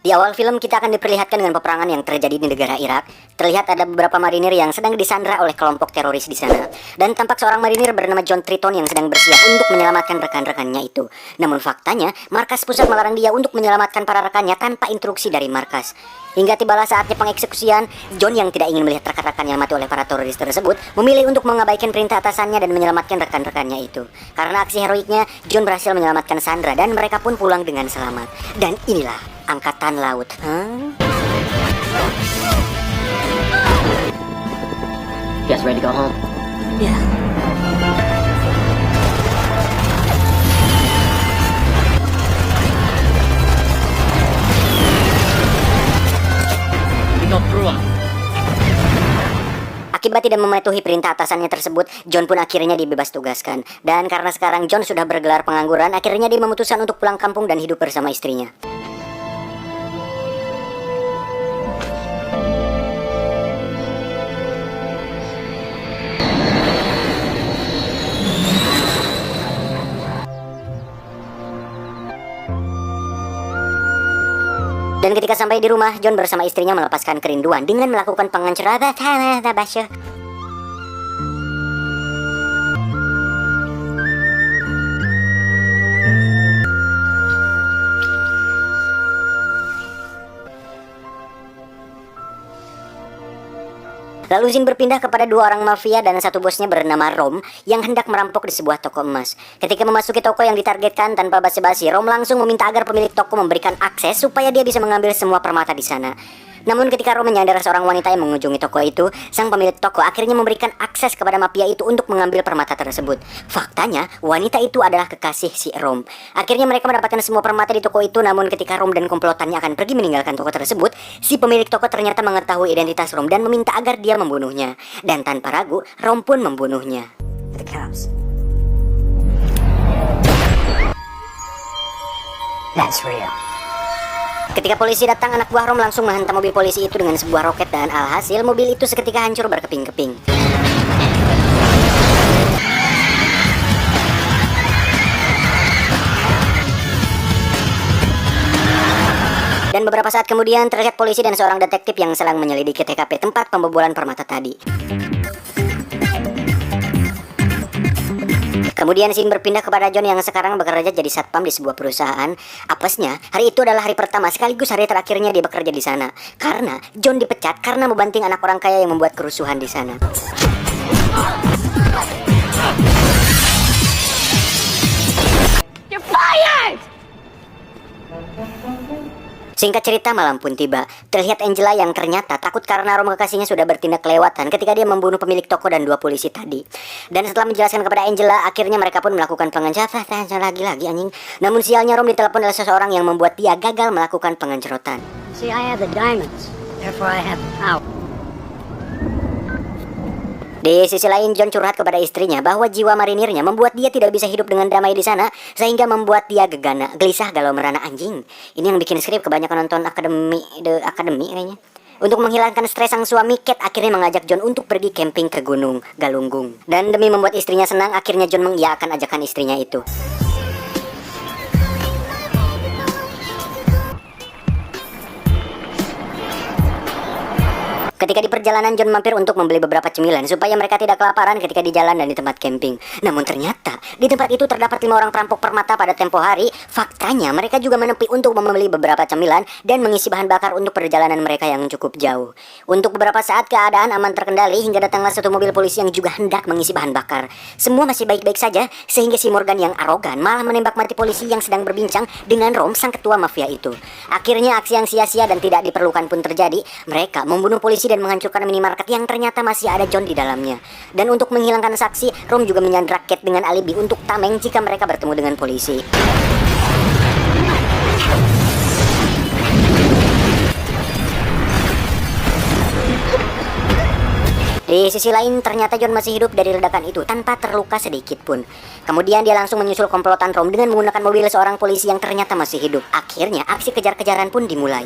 Di awal film kita akan diperlihatkan dengan peperangan yang terjadi di negara Irak. Terlihat ada beberapa marinir yang sedang disandra oleh kelompok teroris di sana. Dan tampak seorang marinir bernama John Triton yang sedang bersiap untuk menyelamatkan rekan-rekannya itu. Namun faktanya, markas pusat melarang dia untuk menyelamatkan para rekannya tanpa instruksi dari markas. Hingga tibalah saatnya pengeksekusian, John yang tidak ingin melihat rekan-rekannya mati oleh para teroris tersebut, memilih untuk mengabaikan perintah atasannya dan menyelamatkan rekan-rekannya itu. Karena aksi heroiknya, John berhasil menyelamatkan Sandra dan mereka pun pulang dengan selamat. Dan inilah Angkatan Laut. You guys ready to go home? Yeah. Akibat tidak mematuhi perintah atasannya tersebut, John pun akhirnya dibebas tugaskan. Dan karena sekarang John sudah bergelar pengangguran, akhirnya dia memutuskan untuk pulang kampung dan hidup bersama istrinya. Dan ketika sampai di rumah, John bersama istrinya melepaskan kerinduan dengan melakukan pengancaran. Lalu Zin berpindah kepada dua orang mafia dan satu bosnya bernama Rom yang hendak merampok di sebuah toko emas. Ketika memasuki toko yang ditargetkan tanpa basa-basi, Rom langsung meminta agar pemilik toko memberikan akses supaya dia bisa mengambil semua permata di sana. Namun ketika Rom menyadar seorang wanita yang mengunjungi toko itu, sang pemilik toko akhirnya memberikan akses kepada mafia itu untuk mengambil permata tersebut. Faktanya, wanita itu adalah kekasih si Rom. Akhirnya mereka mendapatkan semua permata di toko itu, namun ketika Rom dan komplotannya akan pergi meninggalkan toko tersebut, si pemilik toko ternyata mengetahui identitas Rom dan meminta agar dia membunuhnya. Dan tanpa ragu, Rom pun membunuhnya. The cops. That's real. Ketika polisi datang, anak buah Rom langsung menghantam mobil polisi itu dengan sebuah roket dan alhasil mobil itu seketika hancur berkeping-keping. Dan beberapa saat kemudian terlihat polisi dan seorang detektif yang sedang menyelidiki TKP tempat pembobolan permata tadi. Kemudian Sin berpindah kepada John yang sekarang bekerja jadi satpam di sebuah perusahaan. Apesnya, hari itu adalah hari pertama sekaligus hari terakhirnya dia bekerja di sana. Karena John dipecat karena membanting anak orang kaya yang membuat kerusuhan di sana. You're fired! Singkat cerita, malam pun tiba. Terlihat Angela yang ternyata takut karena Rom kekasihnya sudah bertindak kelewatan ketika dia membunuh pemilik toko dan dua polisi tadi. Dan setelah menjelaskan kepada Angela, akhirnya mereka pun melakukan pengejaran lagi anjing. Namun sialnya Rom ditelepon oleh seseorang yang membuat dia gagal melakukan pengencerotan. See, I have the diamonds, therefore I have the power. Di sisi lain, John curhat kepada istrinya bahwa jiwa marinirnya membuat dia tidak bisa hidup dengan damai di sana, sehingga membuat dia gegana, gelisah, galau merana anjing. Ini yang bikin skrip kebanyakan nonton The Academy kayaknya. Untuk menghilangkan stres sang suami, Kate akhirnya mengajak John untuk pergi camping ke Gunung Galunggung. Dan demi membuat istrinya senang, akhirnya John mengiyakan ajakan istrinya itu. Ketika di perjalanan, John mampir untuk membeli beberapa cemilan supaya mereka tidak kelaparan ketika di jalan dan di tempat camping. Namun ternyata di tempat itu terdapat 5 orang perampok permata pada tempo hari. Faktanya mereka juga menepi untuk membeli beberapa cemilan dan mengisi bahan bakar untuk perjalanan mereka yang cukup jauh. Untuk beberapa saat keadaan aman terkendali hingga datanglah satu mobil polisi yang juga hendak mengisi bahan bakar. Semua masih baik-baik saja sehingga si Morgan yang arogan malah menembak mati polisi yang sedang berbincang dengan Rom, sang ketua mafia itu. Akhirnya aksi yang sia-sia dan tidak diperlukan pun terjadi. Mereka membunuh polisi dan menghancurkan minimarket yang ternyata masih ada John di dalamnya. Dan untuk menghilangkan saksi, Rom juga menyandra Kate dengan alibi untuk tameng jika mereka bertemu dengan polisi. Di sisi lain, ternyata John masih hidup dari ledakan itu tanpa terluka sedikit pun. Kemudian dia langsung menyusul komplotan Rom dengan menggunakan mobil seorang polisi yang ternyata masih hidup. Akhirnya, aksi kejar-kejaran pun dimulai.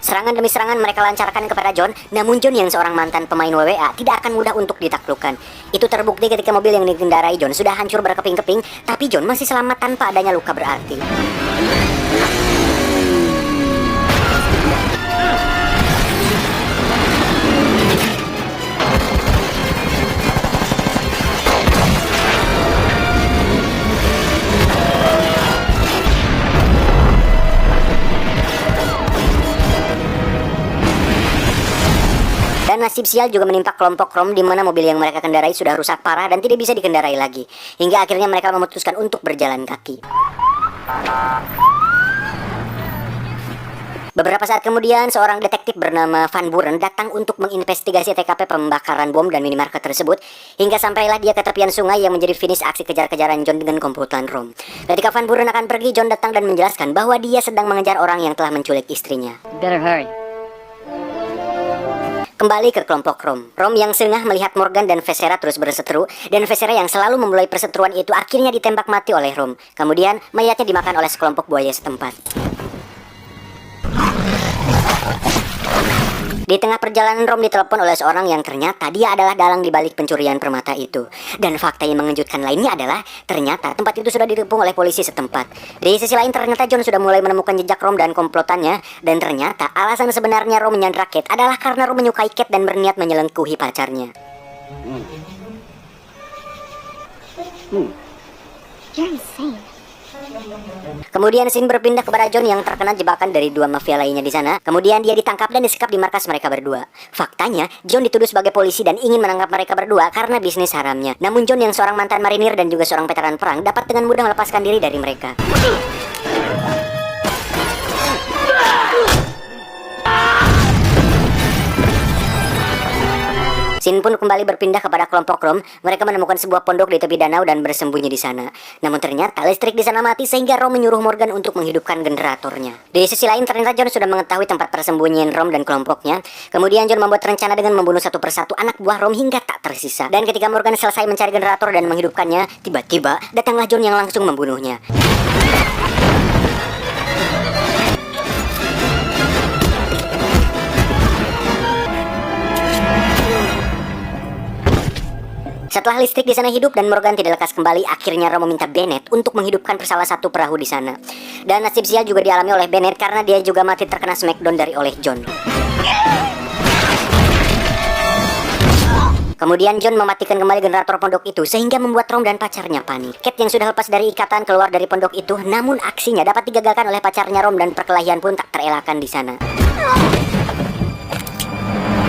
Serangan demi serangan mereka lancarkan kepada John, namun John yang seorang mantan pemain WWE tidak akan mudah untuk ditaklukkan. Itu terbukti ketika mobil yang dikendarai John sudah hancur berkeping-keping, tapi John masih selamat tanpa adanya luka berarti. Dan nasib sial juga menimpa kelompok Rom di mana mobil yang mereka kendarai sudah rusak parah dan tidak bisa dikendarai lagi. Hingga akhirnya mereka memutuskan untuk berjalan kaki. Beberapa saat kemudian, seorang detektif bernama Van Buren datang untuk menginvestigasi TKP pembakaran bom dan minimarket tersebut, hingga sampailah dia ke tepian sungai yang menjadi finish aksi kejar-kejaran John dengan komplotan Rom. Ketika Van Buren akan pergi, John datang dan menjelaskan bahwa dia sedang mengejar orang yang telah menculik istrinya. Better hurry. Kembali ke kelompok Rom. Rom yang sengah melihat Morgan dan Vesera terus berseteru, dan Vesera yang selalu memulai perseteruan itu akhirnya ditembak mati oleh Rom. Kemudian mayatnya dimakan oleh sekelompok buaya setempat. Di tengah perjalanan Rom ditelepon oleh seorang yang ternyata dia adalah dalang di balik pencurian permata itu. Dan fakta yang mengejutkan lainnya adalah ternyata tempat itu sudah dikepung oleh polisi setempat. Di sisi lain ternyata John sudah mulai menemukan jejak Rom dan komplotannya. Dan ternyata alasan sebenarnya Rom menyandra Kate adalah karena Rom menyukai Kate dan berniat menyelengkuhi pacarnya. You're insane. Kemudian scene berpindah kepada John yang terkena jebakan dari dua mafia lainnya di sana. Kemudian dia ditangkap dan disekap di markas mereka berdua. Faktanya, John dituduh sebagai polisi dan ingin menangkap mereka berdua karena bisnis haramnya. Namun John yang seorang mantan marinir dan juga seorang veteran perang dapat dengan mudah melepaskan diri dari mereka. Scene pun kembali berpindah kepada kelompok Rom. Mereka menemukan sebuah pondok di tepi danau dan bersembunyi di sana. Namun ternyata listrik di sana mati sehingga Rom menyuruh Morgan untuk menghidupkan generatornya. Di sisi lain ternyata John sudah mengetahui tempat persembunyian Rom dan kelompoknya. Kemudian John membuat rencana dengan membunuh satu persatu anak buah Rom hingga tak tersisa. Dan ketika Morgan selesai mencari generator dan menghidupkannya, tiba-tiba datanglah John yang langsung membunuhnya. Setelah listrik di sana hidup dan Morgan tidak lekas kembali, akhirnya Rom meminta Bennett untuk menghidupkan salah satu perahu di sana. Dan nasib sial juga dialami oleh Bennett karena dia juga mati terkena smackdown oleh John. Kemudian John mematikan kembali generator pondok itu sehingga membuat Rom dan pacarnya panik. Kate yang sudah lepas dari ikatan keluar dari pondok itu, namun aksinya dapat digagalkan oleh pacarnya Rom dan perkelahian pun tak terelakkan di sana.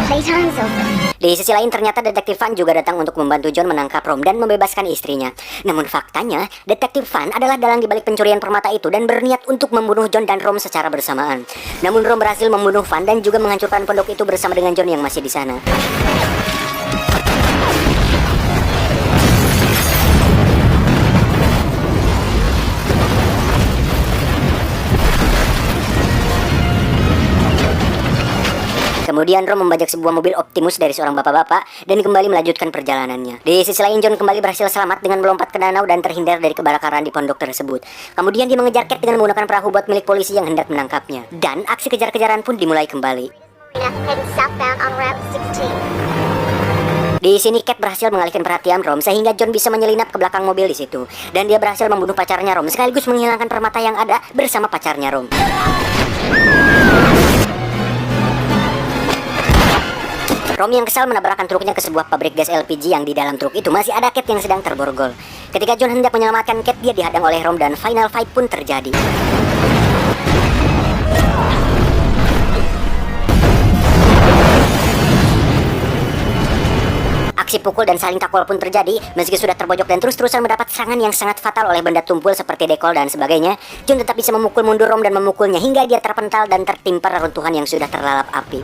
Playtime's over. Di sisi lain ternyata detektif Van juga datang untuk membantu John menangkap Rom dan membebaskan istrinya. Namun faktanya, detektif Van adalah dalang di balik pencurian permata itu dan berniat untuk membunuh John dan Rom secara bersamaan. Namun Rom berhasil membunuh Van dan juga menghancurkan pondok itu bersama dengan John yang masih di sana. Kemudian Rom membajak sebuah mobil Optimus dari seorang bapak-bapak dan kembali melanjutkan perjalanannya. Di sisi lain John kembali berhasil selamat dengan melompat ke danau dan terhindar dari kebakaran di pondok tersebut. Kemudian dia mengejar Kate dengan menggunakan perahu buat milik polisi yang hendak menangkapnya. Dan aksi kejar-kejaran pun dimulai kembali. Heading southbound on Route 16. Di sini Kate berhasil mengalihkan perhatian Rom sehingga John bisa menyelinap ke belakang mobil di situ. Dan dia berhasil membunuh pacarnya Rom sekaligus menghilangkan permata yang ada bersama pacarnya Rom. Rom yang kesal menabrakkan truknya ke sebuah pabrik gas LPG yang di dalam truk itu masih ada Kate yang sedang terborgol. Ketika John hendak menyelamatkan Kate, dia dihadang oleh Rom dan final fight pun terjadi. Aksi pukul dan saling takwal pun terjadi. Meski sudah terbojok dan terus-terusan mendapat serangan yang sangat fatal oleh benda tumpul seperti dekol dan sebagainya, John tetap bisa memukul mundur Rom dan memukulnya hingga dia terpental dan tertimpa reruntuhan yang sudah terlalap api.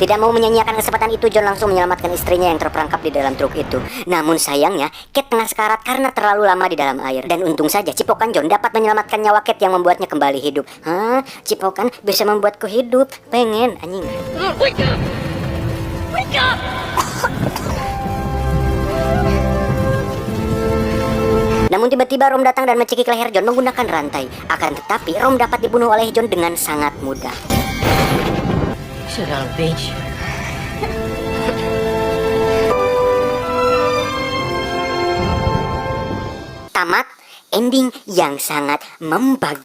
Tidak mau menyanyiakan kesempatan itu, John langsung menyelamatkan istrinya yang terperangkap di dalam truk itu. Namun sayangnya, Kate tengah sekarat karena terlalu lama di dalam air. Dan untung saja cipokan John dapat menyelamatkan nyawa Kate yang membuatnya kembali hidup. Hah? Cipokan bisa membuatku hidup? Pengen, anjing. Wake up! Wake up! Namun tiba-tiba Rom datang dan mencekik leher John menggunakan rantai. Akan tetapi Rom dapat dibunuh oleh John dengan sangat mudah. Sit on a beach. Tamat ending yang sangat membaguskan.